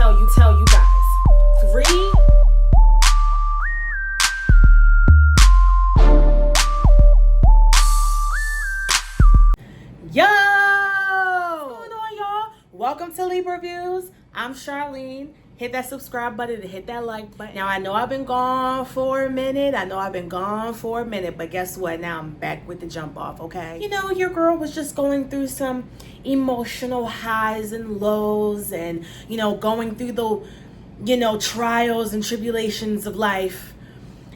tell you guys. 3. Yo! What's going on, y'all? Welcome to Libra Reviews. I'm Charlene. Hit that subscribe button and hit that like button. Now, I know I've been gone for a minute. But guess what? Now I'm back with the jump off, okay? You know, your girl was just going through some emotional highs and lows and, going through the, trials and tribulations of life.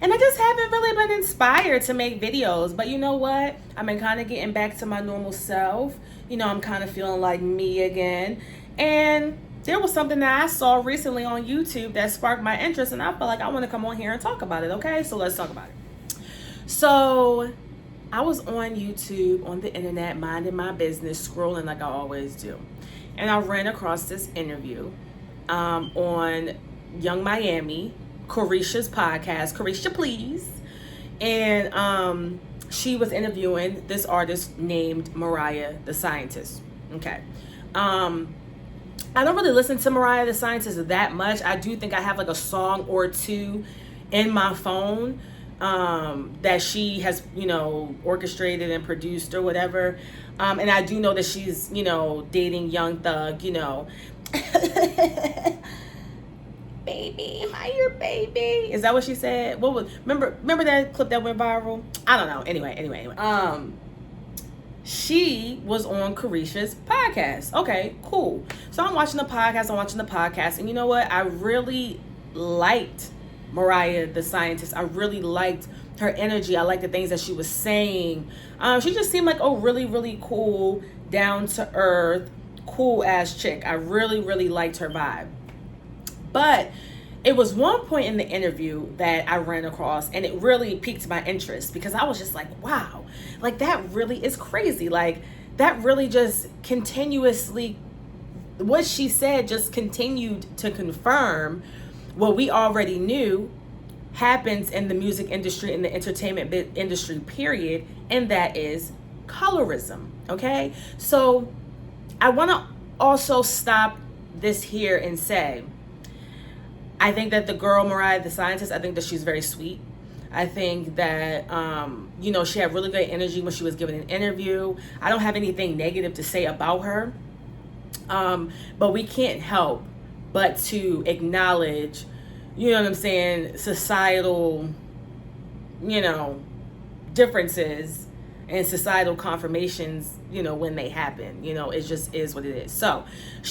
And I just haven't really been inspired to make videos. But you know what? I've been kind of getting back to my normal self. I'm kind of feeling like me again. And there was something that I saw recently on YouTube that sparked my interest, and I felt like I want to come on here and talk about it, okay? So let's talk about it. So I was on YouTube, on the internet, minding my business, scrolling like I always do. And I ran across this interview on Young Miami, Carisha's podcast, Carisha Please. And she was interviewing this artist named Mariah the Scientist, okay? I don't really listen to Mariah the Scientist that much. I do think I have like a song or two in my phone that she has, orchestrated and produced or whatever. And I do know that she's, dating Young Thug, Baby, am I your baby? Is that what she said? Remember that clip that went viral? I don't know. Anyway. She was on Carisha's podcast. Okay, cool. So I'm watching the podcast, and you know what? I really liked Mariah the Scientist. I really liked her energy. I liked the things that she was saying. She just seemed like a really, really cool, down to earth, cool ass chick. I really, really liked her vibe. But it was one point in the interview that I ran across, and it really piqued my interest because I was just like, wow, like that really is crazy. Like that really just continuously, what she said just continued to confirm what we already knew happens in the music industry, in the entertainment industry, period. And that is colorism. Okay. So I want to also stop this here and say, I think that the girl, Mariah the Scientist, I think that she's very sweet. I think that, she had really good energy when she was giving an interview. I don't have anything negative to say about her. But we can't help but to acknowledge, societal, differences and societal confirmations, when they happen. It just is what it is. So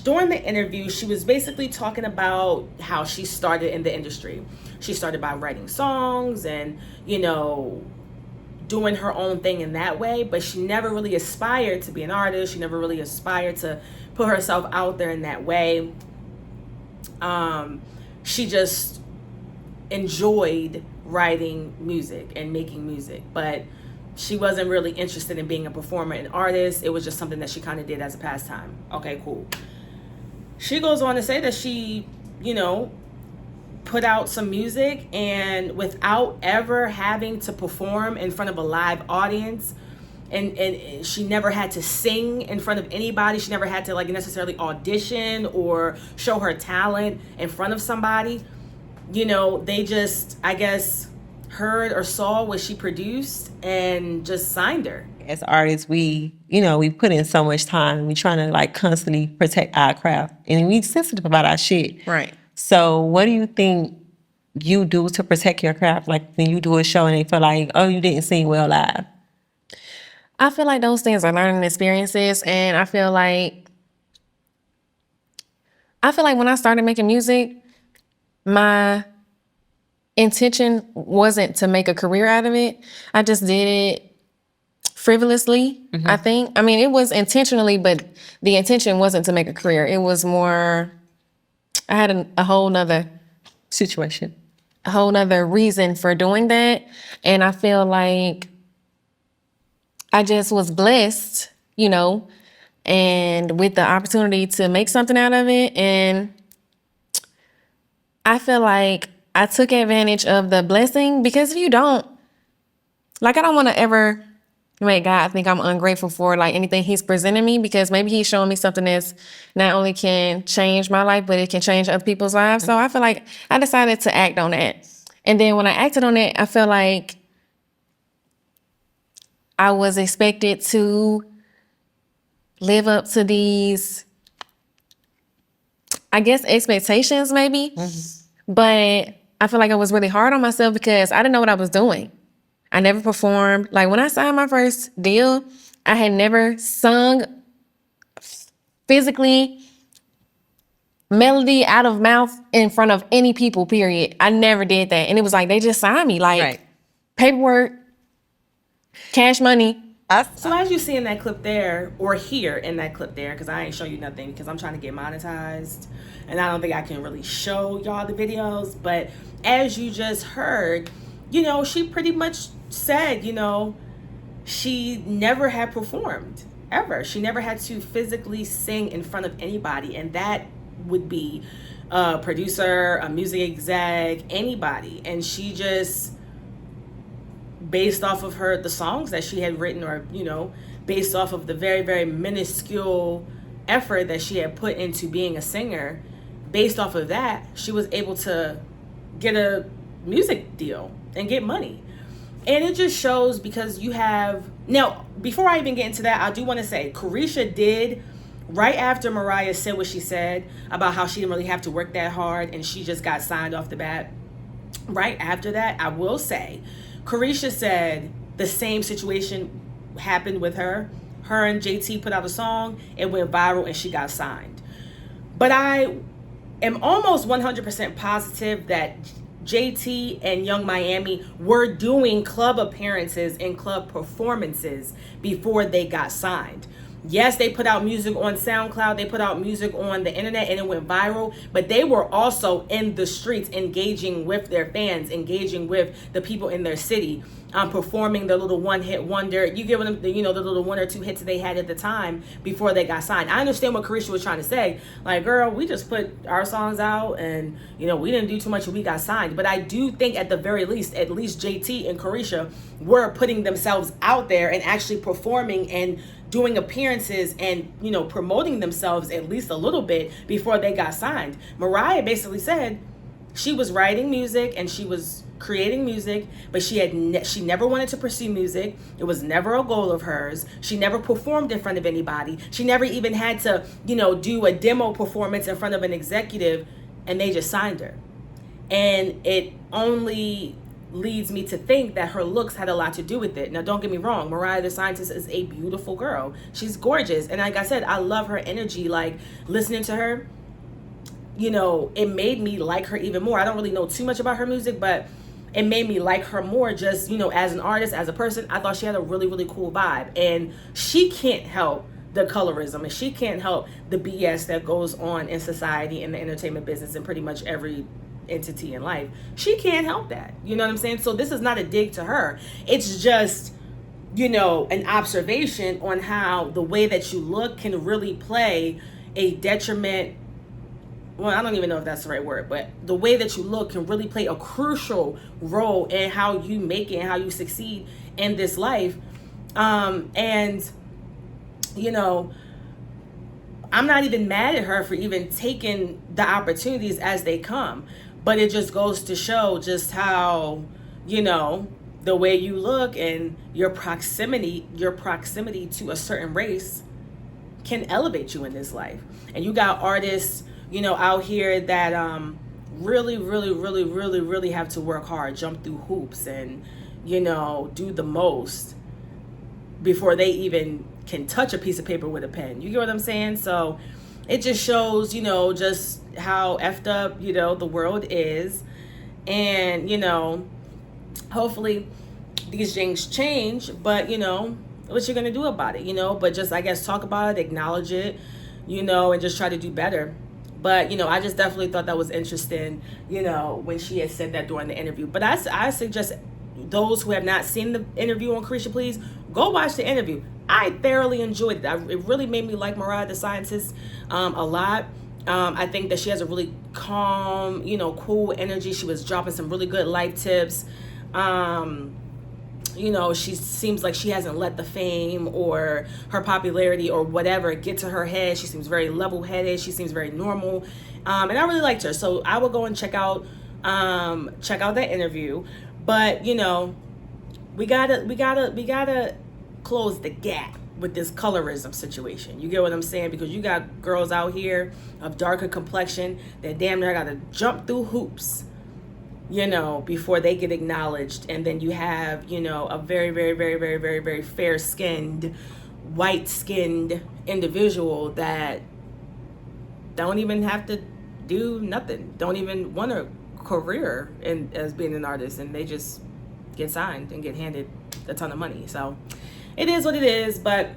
during the interview, she was basically talking about how she started in the industry. She started by writing songs and, doing her own thing in that way, but she never really aspired to be an artist. She never really aspired to put herself out there in that way. She just enjoyed writing music and making music, but she wasn't really interested in being a performer and artist. It was just something that she kind of did as a pastime. Okay, cool. She goes on to say that she, put out some music, and without ever having to perform in front of a live audience, and she never had to sing in front of anybody. She never had to necessarily audition or show her talent in front of somebody. They just, I guess, heard or saw what she produced and just signed her. As artists, we put in so much time. We trying to constantly protect our craft, and we sensitive about our shit. Right. So what do you think you do to protect your craft? Like when you do a show and they feel like, oh, you didn't sing well live. I feel like those things are learning experiences, and I feel like when I started making music, my intention wasn't to make a career out of it. I just did it frivolously, I think. I mean, it was intentionally, but the intention wasn't to make a career. It was more, I had a whole nother situation, a whole nother reason for doing that. And I feel like I just was blessed, and with the opportunity to make something out of it. And I feel like I took advantage of the blessing, because if you don't, I don't want to ever make God think I'm ungrateful for like anything he's presenting me, because maybe he's showing me something that's not only can change my life, but it can change other people's lives. So I feel like I decided to act on that. And then when I acted on it, I feel like I was expected to live up to these, I guess, expectations maybe. But I feel like I was really hard on myself because I didn't know what I was doing. I never performed. Like when I signed my first deal, I had never sung physically, melody out of mouth in front of any people, period. I never did that. And it was like, they just signed me. Like Right. paperwork, cash money. So as you see in that clip there, or hear in that clip there, because I ain't show you nothing because I'm trying to get monetized and I don't think I can really show y'all the videos, but as you just heard, you know, she pretty much said, you know, she never had performed ever. She never had to physically sing in front of anybody, and that would be a producer, a music exec, anybody. And she just, based off of the songs that she had written, or, you know, based off of the very, very minuscule effort that she had put into being a singer, based off of that, she was able to get a music deal and get money. And it just shows, because you have, now, before I even get into that, I do want to say, Carisha did, right after Mariah said what she said about how she didn't really have to work that hard and she just got signed off the bat, right after that, I will say, Carisha said the same situation happened with her. Her and JT put out a song, it went viral, and she got signed. But I am almost 100% positive that JT and Young Miami were doing club appearances and club performances before they got signed. Yes, they put out music on SoundCloud, they put out music on the internet, and it went viral, but they were also in the streets engaging with their fans, engaging with the people in their city, performing the little one-hit wonder. You get them, you know, the little 1 or 2 hits they had at the time before they got signed. I understand what Carisha was trying to say. Like, girl, we just put our songs out and, you know, we didn't do too much and we got signed. But I do think at the very least, at least JT and Carisha were putting themselves out there and actually performing and doing appearances and, you know, promoting themselves at least a little bit before they got signed. Mariah basically said she was writing music and she was creating music, but she never wanted to pursue music. It was never a goal of hers. She never performed in front of anybody. She never even had to, you know, do a demo performance in front of an executive, and they just signed her. And it only leads me to think that her looks had a lot to do with it. Now, don't get me wrong, Mariah the Scientist is a beautiful girl. She's gorgeous. And like I said, I love her energy. Like, listening to her, you know, it made me like her even more. I don't really know too much about her music, but it made me like her more just, you know, as an artist, as a person. I thought she had a really, really cool vibe. And she can't help the colorism, and she can't help the BS that goes on in society, in the entertainment business, and pretty much every entity in life. She can't help that. You know what I'm saying? So this is not a dig to her. It's just, you know, an observation on how the way that you look can really play a detriment. Well, I don't even know if that's the right word, but the way that you look can really play a crucial role in how you make it and how you succeed in this life. And, you know, I'm not even mad at her for even taking the opportunities as they come, but it just goes to show just how, you know, the way you look and your proximity to a certain race can elevate you in this life. And you got artists, you know, out here that really have to work hard, jump through hoops, and, you know, do the most before they even can touch a piece of paper with a pen. You get what I'm saying? So it just shows, you know, just how effed up, you know, the world is. And, you know, hopefully these things change, but, you know, what you're gonna do about it, you know? But just, I guess, talk about it, acknowledge it, you know, and just try to do better. But, you know, I just definitely thought that was interesting, you know, when she had said that during the interview. But I suggest those who have not seen the interview on Carisha, please go watch the interview. I thoroughly enjoyed it. It really made me like Mariah the Scientist a lot. I think that she has a really calm, you know, cool energy. She was dropping some really good life tips. you know, she seems like she hasn't let the fame or her popularity or whatever get to her head. She seems very level-headed. She seems very normal, and I really liked her. So I will go and check out that interview. But you know, we gotta close the gap with this colorism situation. You get what I'm saying? Because you got girls out here of darker complexion that damn near gotta jump through hoops, you know, before they get acknowledged. And then you have, you know, a very, very, very, very, very, very fair-skinned, white-skinned individual that don't even have to do nothing, don't even want a career as being an artist, and they just get signed and get handed a ton of money. So it is what it is, but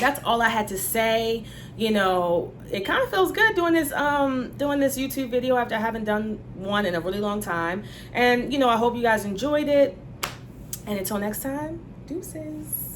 that's all I had to say. You know, it kind of feels good doing this YouTube video after I haven't done one in a really long time. And, you know, I hope you guys enjoyed it. And until next time, deuces.